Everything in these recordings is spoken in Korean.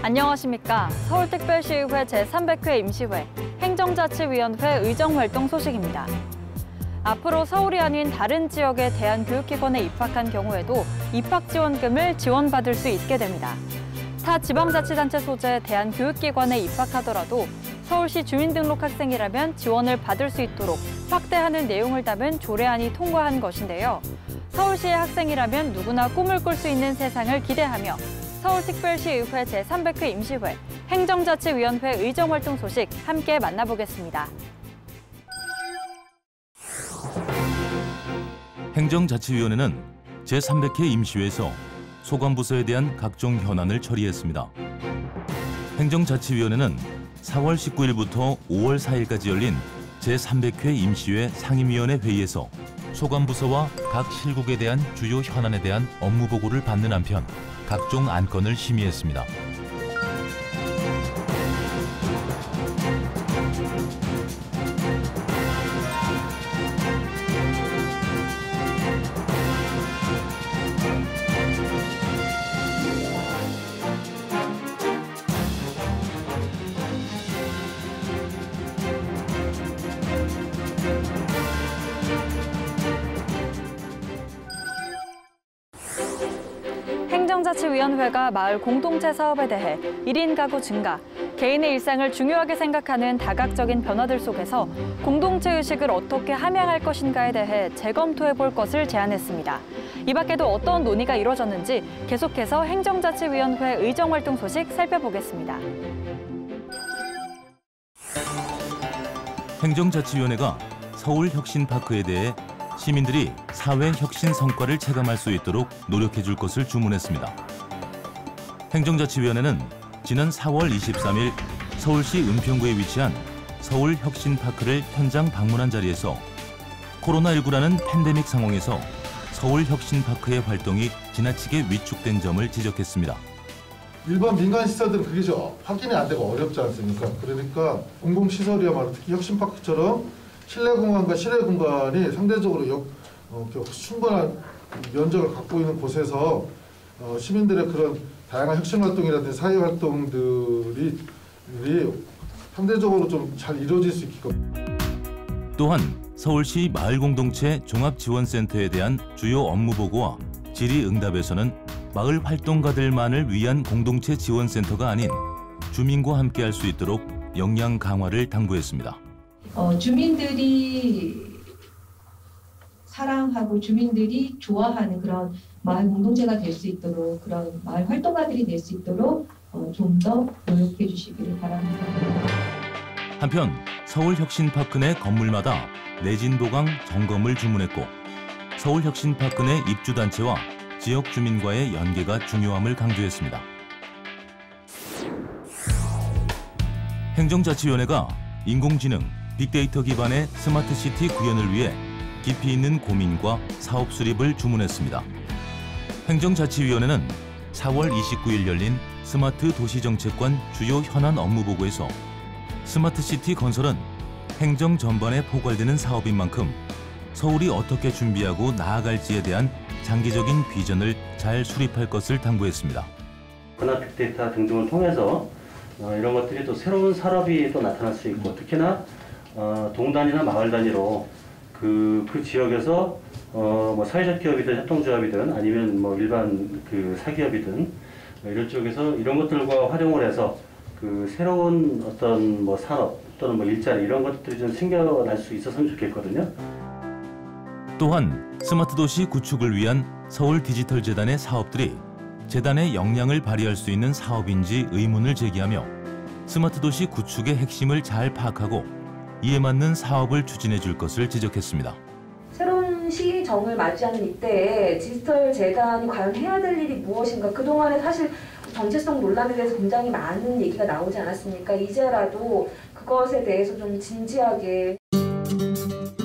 안녕하십니까. 서울특별시의회 제300회 임시회 행정자치위원회 의정활동 소식입니다. 앞으로 서울이 아닌 다른 지역의 대한교육기관에 입학한 경우에도 입학지원금을 지원받을 수 있게 됩니다. 타 지방자치단체 소재 대한교육기관에 입학하더라도 서울시 주민등록 학생이라면 지원을 받을 수 있도록 확대하는 내용을 담은 조례안이 통과한 것인데요. 서울시의 학생이라면 누구나 꿈을 꿀 수 있는 세상을 기대하며 서울특별시의회 제300회 임시회 행정자치위원회 의정활동 소식 함께 만나보겠습니다. 행정자치위원회는 제300회 임시회에서 소관부서에 대한 각종 현안을 처리했습니다. 행정자치위원회는 4월 19일부터 5월 4일까지 열린 제300회 임시회 상임위원회 회의에서 소관부서와 각 실국에 대한 주요 현안에 대한 업무 보고를 받는 한편 각종 안건을 심의했습니다. 행정자치위원회가 마을 공동체 사업에 대해 1인 가구 증가, 개인의 일상을 중요하게 생각하는 다각적인 변화들 속에서 공동체 의식을 어떻게 함양할 것인가에 대해 재검토해볼 것을 제안했습니다. 이 밖에도 어떤 논의가 이뤄졌는지 계속해서 행정자치위원회 의정활동 소식 살펴보겠습니다. 행정자치위원회가 서울혁신파크에 대해 시민들이 사회 혁신 성과를 체감할 수 있도록 노력해 줄 것을 주문했습니다. 행정자치위원회는 지난 4월 23일 서울시 은평구에 위치한 서울혁신파크를 현장 방문한 자리에서 코로나19라는 팬데믹 상황에서 서울혁신파크의 활동이 지나치게 위축된 점을 지적했습니다. 일반 민간 시설들은 그게 확인이 안 되고 어렵지 않습니까? 그러니까 공공시설이야 말로 특히 혁신파크처럼 실내 공간과 실외 공간이 상대적으로 충분한 면적을 갖고 있는 곳에서 시민들의 그런 다양한 혁신 활동이라든지 사회 활동들이 상대적으로 좀 잘 이루어질 수 있게끔. 또한 서울시 마을공동체 종합지원센터에 대한 주요 업무 보고와 질의응답에서는 마을 활동가들만을 위한 공동체 지원센터가 아닌 주민과 함께할 수 있도록 역량 강화를 당부했습니다. 주민들이 사랑하고 주민들이 좋아하는 그런 마을 공동체가 될 수 있도록, 그런 마을 활동가들이 될 수 있도록 좀 더 노력해 주시기를 바랍니다. 한편 서울혁신파크 내 건물마다 내진도강 점검을 주문했고 서울혁신파크 내 입주단체와 지역 주민과의 연계가 중요함을 강조했습니다. 행정자치위원회가 인공지능, 빅데이터 기반의 스마트시티 구현을 위해 깊이 있는 고민과 사업 수립을 주문했습니다. 행정자치위원회는 4월 29일 열린 스마트 도시정책관 주요 현안 업무 보고에서 스마트시티 건설은 행정 전반에 포괄되는 사업인 만큼 서울이 어떻게 준비하고 나아갈지에 대한 장기적인 비전을 잘 수립할 것을 당부했습니다. 문화 빅데이터 등등을 통해서 이런 것들이 또 새로운 산업이 또 나타날 수 있고, 특히나 동단위나 마을 단위로 그 지역에서 뭐 사회적 기업이든 협동조합이든 아니면 뭐 일반 사기업이든 이런 쪽에서 이런 것들과 활용을 해서 새로운 어떤 뭐 산업 또는 뭐 일자리 이런 것들이 좀 생겨날 수 있었으면 좋겠거든요. 또한 스마트 도시 구축을 위한 서울 디지털 재단의 사업들이 재단의 역량을 발휘할 수 있는 사업인지 의문을 제기하며 스마트 도시 구축의 핵심을 잘 파악하고 이에 맞는 사업을 추진해 줄 것을 지적했습니다. 새로운 시정을 맞이하는 이때에 디지털 재단이 과연 해야 될 일이 무엇인가, 그동안에 사실 정체성 논란에 대해서 굉장히 많은 얘기가 나오지 않았습니까? 이제라도 그것에 대해서 좀 진지하게.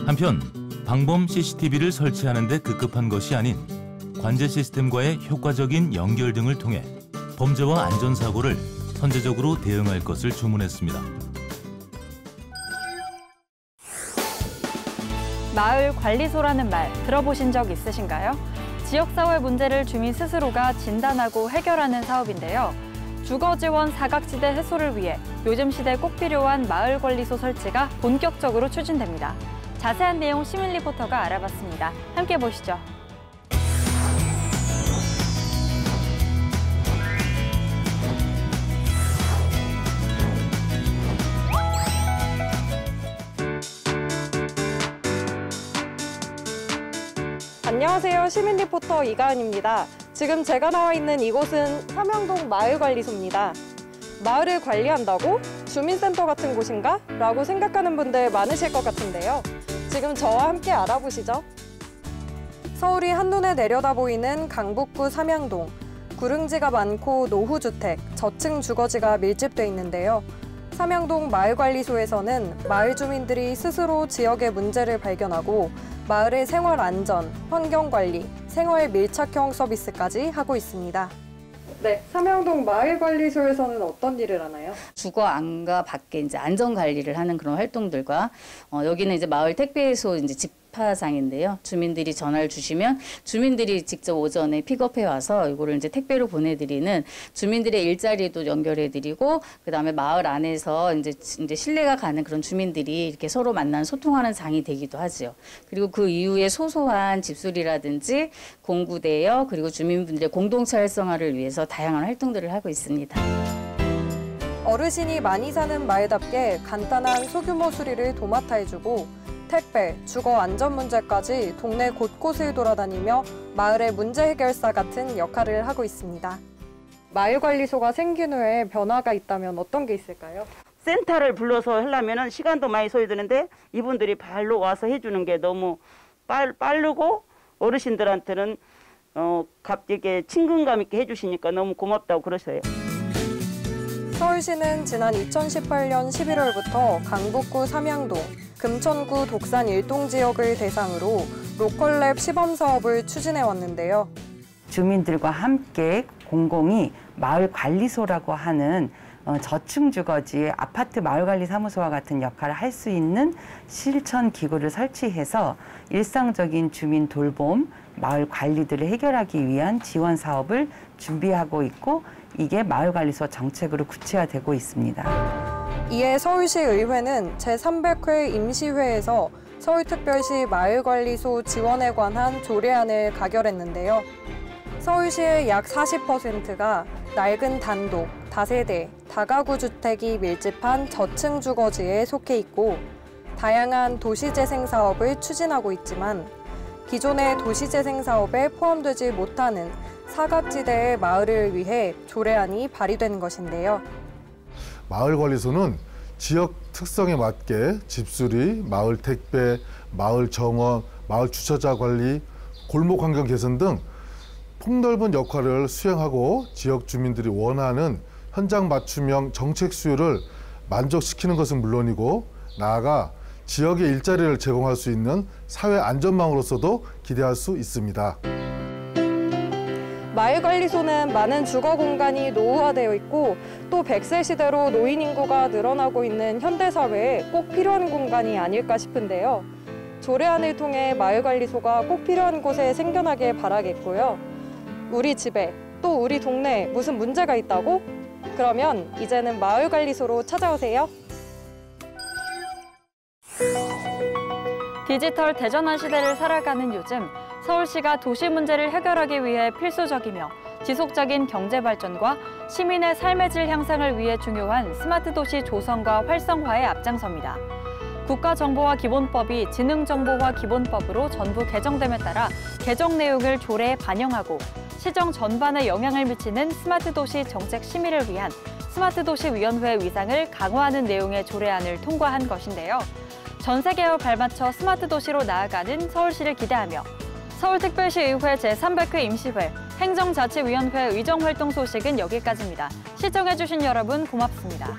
한편 방범 CCTV를 설치하는 데 급급한 것이 아닌 관제 시스템과의 효과적인 연결 등을 통해 범죄와 안전사고를 선제적으로 대응할 것을 주문했습니다. 마을 관리소라는 말 들어보신 적 있으신가요? 지역사회 문제를 주민 스스로가 진단하고 해결하는 사업인데요. 주거지원 사각지대 해소를 위해 요즘 시대 꼭 필요한 마을관리소 설치가 본격적으로 추진됩니다. 자세한 내용 시민 리포터가 알아봤습니다. 함께 보시죠. 안녕하세요. 시민 리포터 이가은입니다. 지금 제가 나와 있는 이곳은 삼양동 마을관리소입니다. 마을을 관리한다고? 주민센터 같은 곳인가? 라고 생각하는 분들 많으실 것 같은데요. 지금 저와 함께 알아보시죠. 서울이 한눈에 내려다 보이는 강북구 삼양동. 구릉지가 많고 노후주택, 저층 주거지가 밀집돼 있는데요. 삼양동 마을관리소에서는 마을 주민들이 스스로 지역의 문제를 발견하고 마을의 생활 안전, 환경 관리, 생활 밀착형 서비스까지 하고 있습니다. 네, 삼양동 마을관리소에서는 어떤 일을 하나요? 주거 안과 밖에 이제 안전 관리를 하는 그런 활동들과 여기는 이제 마을 택배소 이제 집화장인데요. 주민들이 전화를 주시면 주민들이 직접 오전에 픽업해 와서 이거를 이제 택배로 보내드리는 주민들의 일자리도 연결해드리고 그다음에 마을 안에서 이제 신뢰가 가는 그런 주민들이 이렇게 서로 만나는 소통하는 장이 되기도 하죠. 그리고 그 이후에 소소한 집수리라든지 공구대여 그리고 주민분들의 공동체 활성화를 위해서 다양한 활동들을 하고 있습니다. 어르신이 많이 사는 마을답게 간단한 소규모 수리를 도맡아 해주고 택배, 주거 안전 문제까지 동네 곳곳을 돌아다니며 마을의 문제 해결사 같은 역할을 하고 있습니다. 마을관리소가 생긴 후에 변화가 있다면 어떤 게 있을까요? 센터를 불러서 하려면 시간도 많이 소요되는데 이분들이 발로 와서 해주는 게 너무 빠르고 어르신들한테는 갑자기 친근감 있게 해주시니까 너무 고맙다고 그러셔요. 서울시는 지난 2018년 11월부터 강북구 삼양동, 금천구 독산 일동 지역을 대상으로 로컬랩 시범 사업을 추진해 왔는데요. 주민들과 함께 공공이 마을관리소라고 하는 저층 주거지의 아파트 마을관리사무소와 같은 역할을 할 수 있는 실천 기구를 설치해서 일상적인 주민 돌봄, 마을 관리들을 해결하기 위한 지원 사업을 준비하고 있고 이게 마을관리소 정책으로 구체화되고 있습니다. 이에 서울시의회는 제300회 임시회에서 서울특별시 마을관리소 지원에 관한 조례안을 가결했는데요. 서울시의 약 40%가 낡은 단독, 다세대, 다가구 주택이 밀집한 저층 주거지에 속해 있고 다양한 도시재생 사업을 추진하고 있지만 기존의 도시재생 사업에 포함되지 못하는 사각지대의 마을을 위해 조례안이 발의된 것인데요. 마을관리소는 지역 특성에 맞게 집수리, 마을 택배, 마을 정원, 마을 주차자 관리, 골목 환경 개선 등 폭넓은 역할을 수행하고 지역 주민들이 원하는 현장 맞춤형 정책 수요를 만족시키는 것은 물론이고 나아가 지역의 일자리를 제공할 수 있는 사회 안전망으로서도 기대할 수 있습니다. 마을관리소는 많은 주거 공간이 노후화되어 있고 또 100세 시대로 노인 인구가 늘어나고 있는 현대사회에 꼭 필요한 공간이 아닐까 싶은데요. 조례안을 통해 마을관리소가 꼭 필요한 곳에 생겨나길 바라겠고요. 우리 집에 또 우리 동네에 무슨 문제가 있다고? 그러면 이제는 마을관리소로 찾아오세요. 디지털 대전환 시대를 살아가는 요즘 서울시가 도시 문제를 해결하기 위해 필수적이며 지속적인 경제 발전과 시민의 삶의 질 향상을 위해 중요한 스마트 도시 조성과 활성화에 앞장섭니다. 국가정보화기본법이 지능정보화 기본법으로 전부 개정됨에 따라 개정 내용을 조례에 반영하고 시정 전반에 영향을 미치는 스마트 도시 정책 심의를 위한 스마트도시위원회 위상을 강화하는 내용의 조례안을 통과한 것인데요. 전 세계와 발맞춰 스마트 도시로 나아가는 서울시를 기대하며 서울특별시의회 제300회 임시회 행정자치위원회 의정활동 소식은 여기까지입니다. 시청해주신 여러분 고맙습니다.